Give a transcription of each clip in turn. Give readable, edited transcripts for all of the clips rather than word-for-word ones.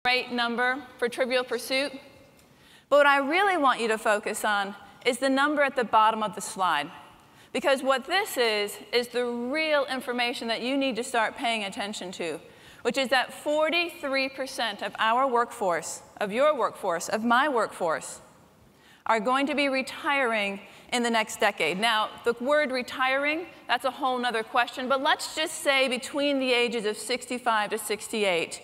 Great number for Trivial Pursuit. But what I really want you to focus on is the number at the bottom of the slide. Because what this is the real information that you need to start paying attention to, which is that 43% of our workforce, of your workforce, of my workforce, are going to be retiring in the next decade. Now, the word retiring, that's a whole other question, but let's just say between the ages of 65 to 68,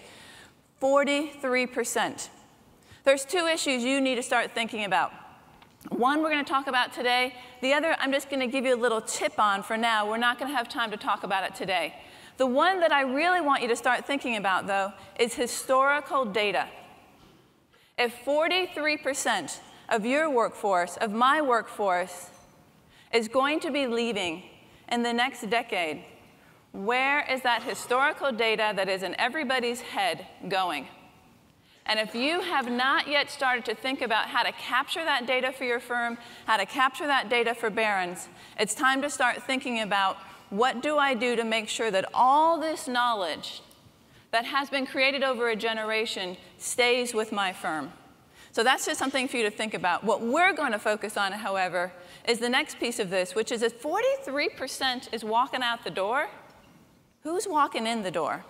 43%. There's two issues you need to start thinking about. One we're going to talk about today. The other I'm just going to give you a little tip on for now. We're not going to have time to talk about it today. The one that I really want you to start thinking about, though, is historical data. If 43% of your workforce, of my workforce, is going to be leaving in the next decade, where is that historical data that is in everybody's head going? And if you have not yet started to think about how to capture that data for your firm, how to capture that data for Barron's, it's time to start thinking about what do I do to make sure that all this knowledge that has been created over a generation stays with my firm. So that's just something for you to think about. What we're going to focus on, however, is the next piece of this, which is if 43% is walking out the door, who's walking in the door?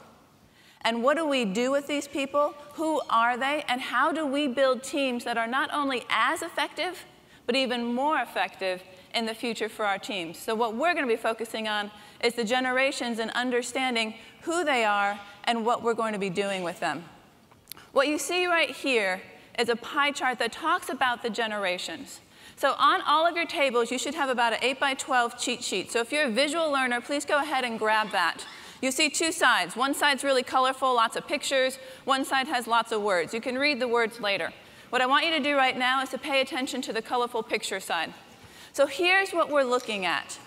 And what do we do with these people? Who are they? And how do we build teams that are not only as effective, but even more effective in the future for our teams? So what we're going to be focusing on is the generations and understanding who they are and what we're going to be doing with them. What you see right here is a pie chart that talks about the generations. So on all of your tables, you should have about an 8 by 12 cheat sheet. So if you're a visual learner, please go ahead and grab that. You see two sides. One side's really colorful, lots of pictures. One side has lots of words. You can read the words later. What I want you to do right now is to pay attention to the colorful picture side. So here's what we're looking at.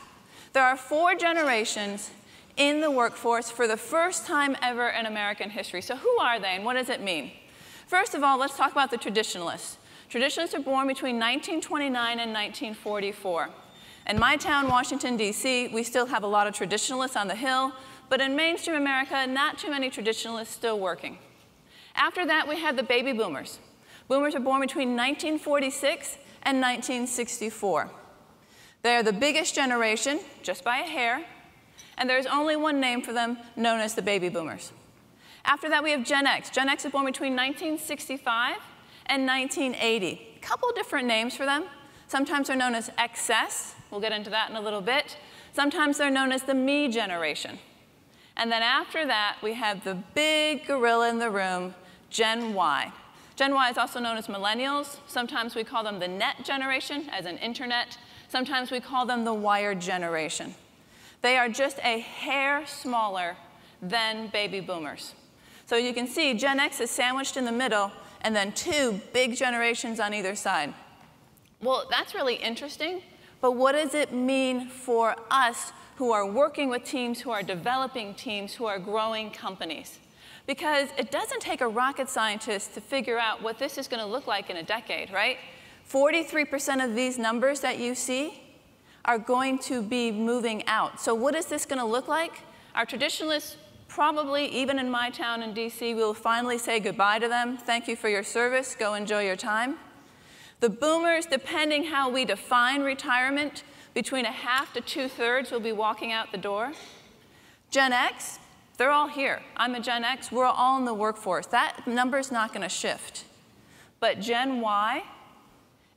There are 4 generations in the workforce for the first time ever in American history. So who are they and what does it mean? First of all, let's talk about the traditionalists. Traditionalists are born between 1929 and 1944. In my town, Washington, D.C., we still have a lot of traditionalists on the Hill, but in mainstream America, not too many traditionalists still working. After that, we have the baby boomers. Boomers are born between 1946 and 1964. They're the biggest generation, just by a hair, and there's only one name for them, known as the baby boomers. After that, we have Gen X. Gen X is born between 1965 and 1980. A couple different names for them. Sometimes they're known as XS. We'll get into that in a little bit. Sometimes they're known as the me generation. And then after that, we have the big gorilla in the room, Gen Y. Gen Y is also known as millennials. Sometimes we call them the net generation, as in internet. Sometimes we call them the wired generation. They are just a hair smaller than baby boomers. So you can see Gen X is sandwiched in the middle, and then 2 big generations on either side. Well, that's really interesting, but what does it mean for us who are working with teams, who are developing teams, who are growing companies? Because it doesn't take a rocket scientist to figure out what this is going to look like in a decade, right? 43% of these numbers that you see are going to be moving out. So what is this going to look like? Our traditionalists, probably, even in my town in D.C., we will finally say goodbye to them. Thank you for your service. Go enjoy your time. The boomers, depending how we define retirement, between a half to 2/3 will be walking out the door. Gen X, they're all here. I'm a Gen X. We're all in the workforce. That number's not going to shift. But Gen Y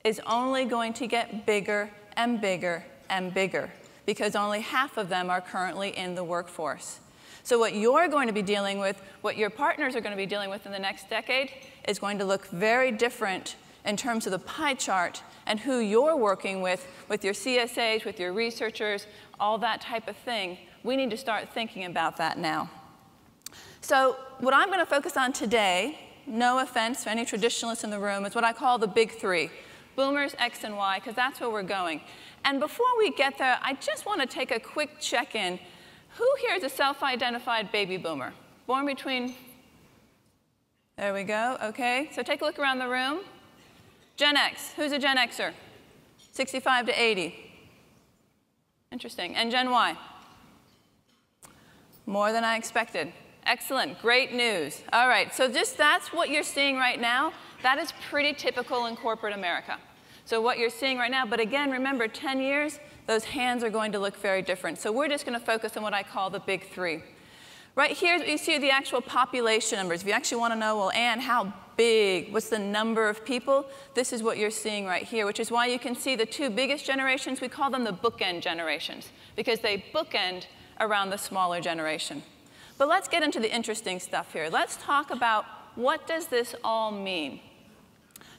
is only going to get bigger and bigger and bigger because only half of them are currently in the workforce. So what you're going to be dealing with, what your partners are going to be dealing with in the next decade is going to look very different in terms of the pie chart and who you're working with your CSAs, with your researchers, all that type of thing. We need to start thinking about that now. So what I'm going to focus on today, no offense to any traditionalists in the room, is what I call the big 3. Boomers, X, and Y, because that's where we're going. And before we get there, I just want to take a quick check-in. Who here is a self-identified baby boomer? Born between, there we go, okay. So take a look around the room. Gen X, who's a Gen Xer? 65 to 80. Interesting. And Gen Y? More than I expected. Excellent, great news. All right, so that's what you're seeing right now. That is pretty typical in corporate America. So what you're seeing right now, but again, remember, 10 years, those hands are going to look very different. So we're just going to focus on what I call the big three. Right here, you see the actual population numbers. If you actually want to know, well, Ann, how big, what's the number of people? This is what you're seeing right here, which is why you can see the two biggest generations. We call them the bookend generations, because they bookend around the smaller generation. But let's get into the interesting stuff here. Let's talk about what does this all mean.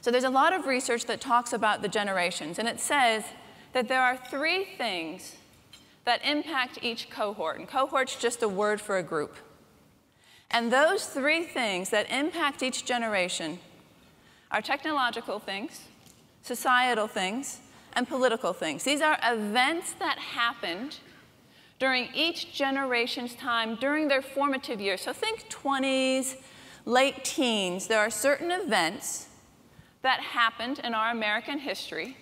So there's a lot of research that talks about the generations, and it says that there are three things that impact each cohort. And cohort's just a word for a group. And those three things that impact each generation are technological things, societal things, and political things. These are events that happened during each generation's time, during their formative years. So think 20s, late teens. There are certain events that happened in our American history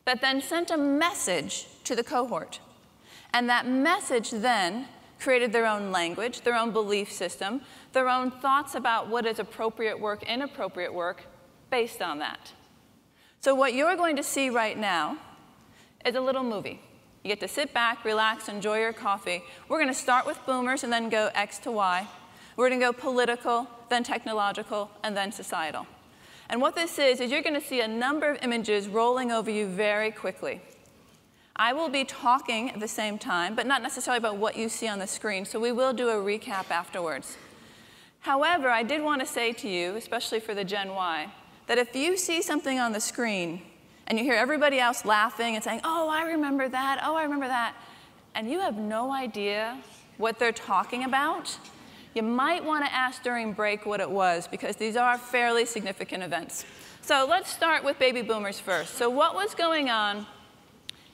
that then sent a message to the cohort. And that message then created their own language, their own belief system, their own thoughts about what is appropriate work, inappropriate work, based on that. So what you're going to see right now is a little movie. You get to sit back, relax, enjoy your coffee. We're going to start with boomers and then go X to Y. We're going to go political, then technological, and then societal. And what this is you're going to see a number of images rolling over you very quickly. I will be talking at the same time, but not necessarily about what you see on the screen, so we will do a recap afterwards. However, I did want to say to you, especially for the Gen Y, that if you see something on the screen and you hear everybody else laughing and saying, oh, I remember that, oh, I remember that, and you have no idea what they're talking about, you might want to ask during break what it was, because these are fairly significant events. So let's start with baby boomers first. So what was going on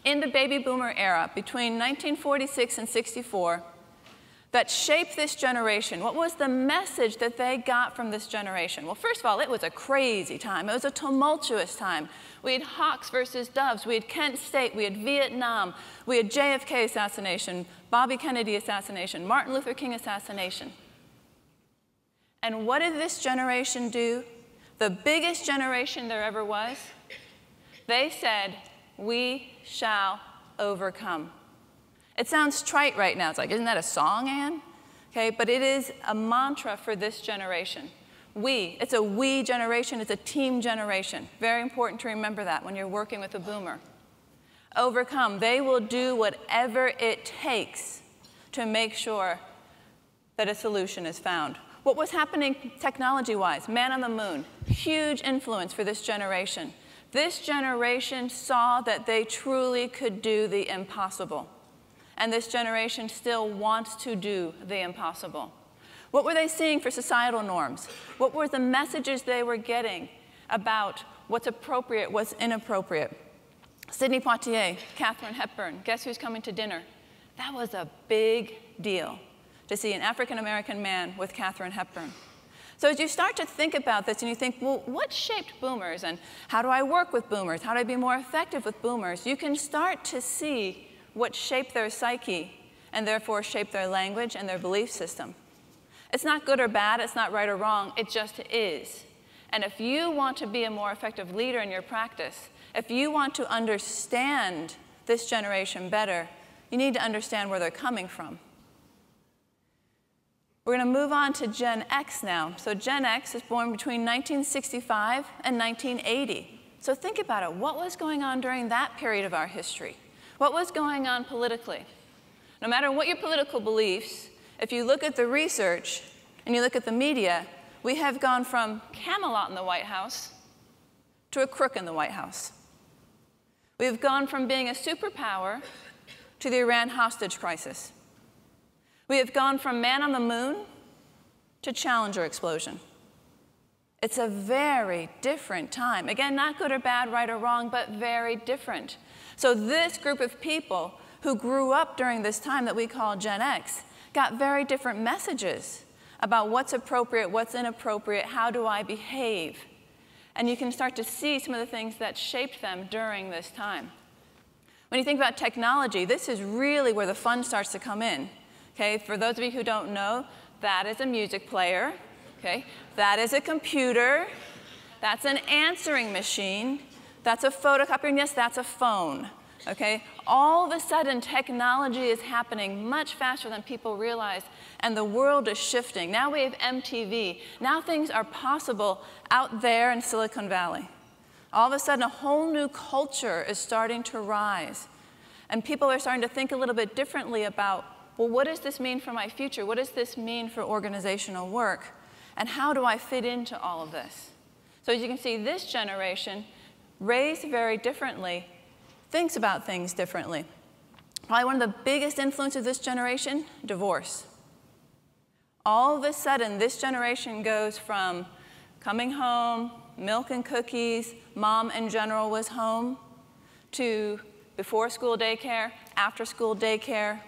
in the baby boomer era between 1946 and 64 that shaped this generation? What was the message that they got from this generation? Well, first of all, it was a crazy time. It was a tumultuous time. We had Hawks versus Doves. We had Kent State. We had Vietnam. We had JFK assassination, Bobby Kennedy assassination, Martin Luther King assassination. And what did this generation do? The biggest generation there ever was. They said, we shall overcome. It sounds trite right now. It's like, isn't that a song, Ann? Okay, but it is a mantra for this generation. We, it's a we generation, it's a team generation. Very important to remember that when you're working with a boomer. Overcome. They will do whatever it takes to make sure that a solution is found. What was happening technology-wise? Man on the moon. Huge influence for this generation. This generation saw that they truly could do the impossible. And this generation still wants to do the impossible. What were they seeing for societal norms? What were the messages they were getting about what's appropriate, what's inappropriate? Sidney Poitier, Katharine Hepburn, guess who's coming to dinner? That was a big deal to see an African-American man with Katharine Hepburn. So as you start to think about this and you think, well, what shaped boomers and how do I work with boomers? How do I be more effective with boomers? You can start to see what shaped their psyche and therefore shaped their language and their belief system. It's not good or bad, it's not right or wrong, it just is. And if you want to be a more effective leader in your practice, if you want to understand this generation better, you need to understand where they're coming from. We're going to move on to Gen X now. So Gen X is born between 1965 and 1980. So think about it. What was going on during that period of our history? What was going on politically? No matter what your political beliefs, if you look at the research and you look at the media, we have gone from Camelot in the White House to a crook in the White House. We've gone from being a superpower to the Iran hostage crisis. We have gone from man on the moon to Challenger explosion. It's a very different time. Again, not good or bad, right or wrong, but very different. So this group of people who grew up during this time that we call Gen X got very different messages about what's appropriate, what's inappropriate, how do I behave. And you can start to see some of the things that shaped them during this time. When you think about technology, this is really where the fun starts to come in. Okay, for those of you who don't know, That is a music player. Okay? That is a computer. That's an answering machine. That's a photocopier. And yes, that's a phone. Okay? All of a sudden, technology is happening much faster than people realize, and the world is shifting. Now we have MTV. Now things are possible out there in Silicon Valley. All of a sudden, a whole new culture is starting to rise, and people are starting to think a little bit differently about, well, what does this mean for my future? What does this mean for organizational work? And how do I fit into all of this? So as you can see, this generation, raised very differently, thinks about things differently. Probably one of the biggest influences of this generation, divorce. All of a sudden, this generation goes from coming home, milk and cookies, mom in general was home, to before school daycare, after school daycare,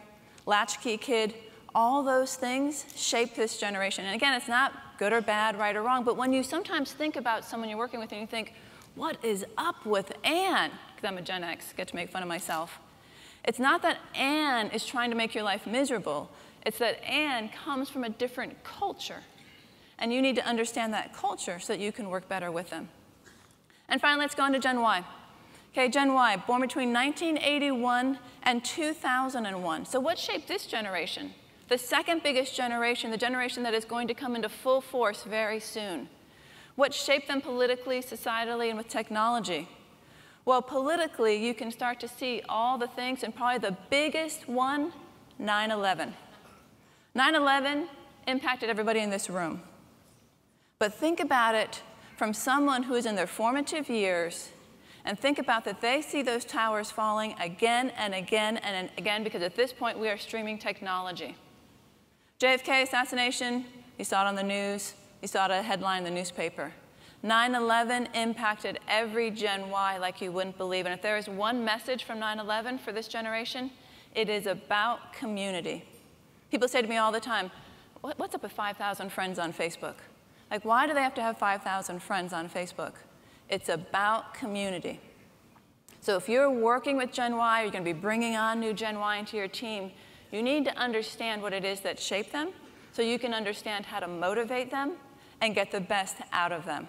latchkey kid. All those things shape this generation. And again, it's not good or bad, right or wrong, but when you sometimes think about someone you're working with and you think, what is up with Anne? Because I'm a Gen X, get to make fun of myself. It's not that Anne is trying to make your life miserable. It's that Anne comes from a different culture. And you need to understand that culture so that you can work better with them. And finally, let's go on to Gen Y. Okay, Gen Y, born between 1981 and 2001. So what shaped this generation? The second biggest generation, the generation that is going to come into full force very soon. What shaped them politically, societally, and with technology? Well, politically, you can start to see all the things, and probably the biggest one, 9/11. 9/11 impacted everybody in this room. But think about it from someone who is in their formative years, and think about that they see those towers falling again and again and again, because at this point, we are streaming technology. JFK assassination, you saw it on the news. You saw it a headline in the newspaper. 9/11 impacted every Gen Y like you wouldn't believe. And if there is one message from 9/11 for this generation, it is about community. People say to me all the time, what's up with 5,000 friends on Facebook? Like, why do they have to have 5,000 friends on Facebook? It's about community. So if you're working with Gen Y, you're going to be bringing on new Gen Y into your team, you need to understand what it is that shaped them so you can understand how to motivate them and get the best out of them.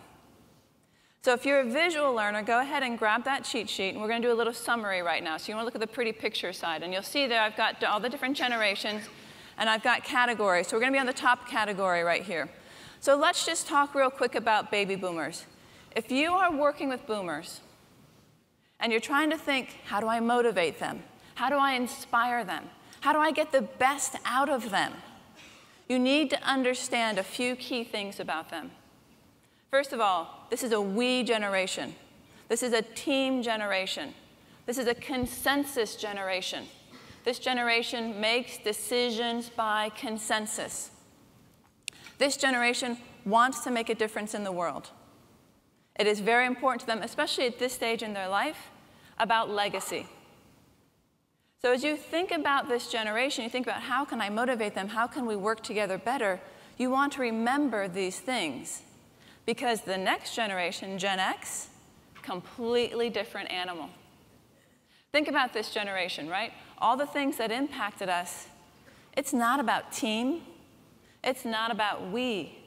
So if you're a visual learner, go ahead and grab that cheat sheet, and we're going to do a little summary right now. So you want to look at the pretty picture side, and you'll see there I've got all the different generations, and I've got categories. So we're going to be on the top category right here. So let's just talk real quick about baby boomers. If you are working with boomers, and you're trying to think, how do I motivate them? How do I inspire them? How do I get the best out of them? You need to understand a few key things about them. First of all, this is a we generation. This is a team generation. This is a consensus generation. This generation makes decisions by consensus. This generation wants to make a difference in the world. It is very important to them, especially at this stage in their life, about legacy. So as you think about this generation, you think about how can I motivate them, how can we work together better, you want to remember these things. Because the next generation, Gen X, completely different animal. Think about this generation, right? All the things that impacted us, it's not about team, it's not about we.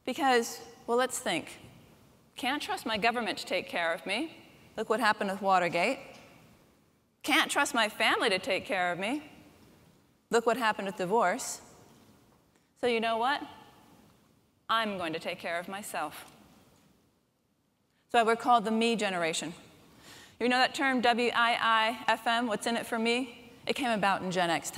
Because, well, let's think. Can't trust my government to take care of me. Look what happened with Watergate. Can't trust my family to take care of me. Look what happened with divorce. So you know what? I'm going to take care of myself. So we're called the me generation. You know that term WIIFM, what's in it for me? It came about in Gen X time.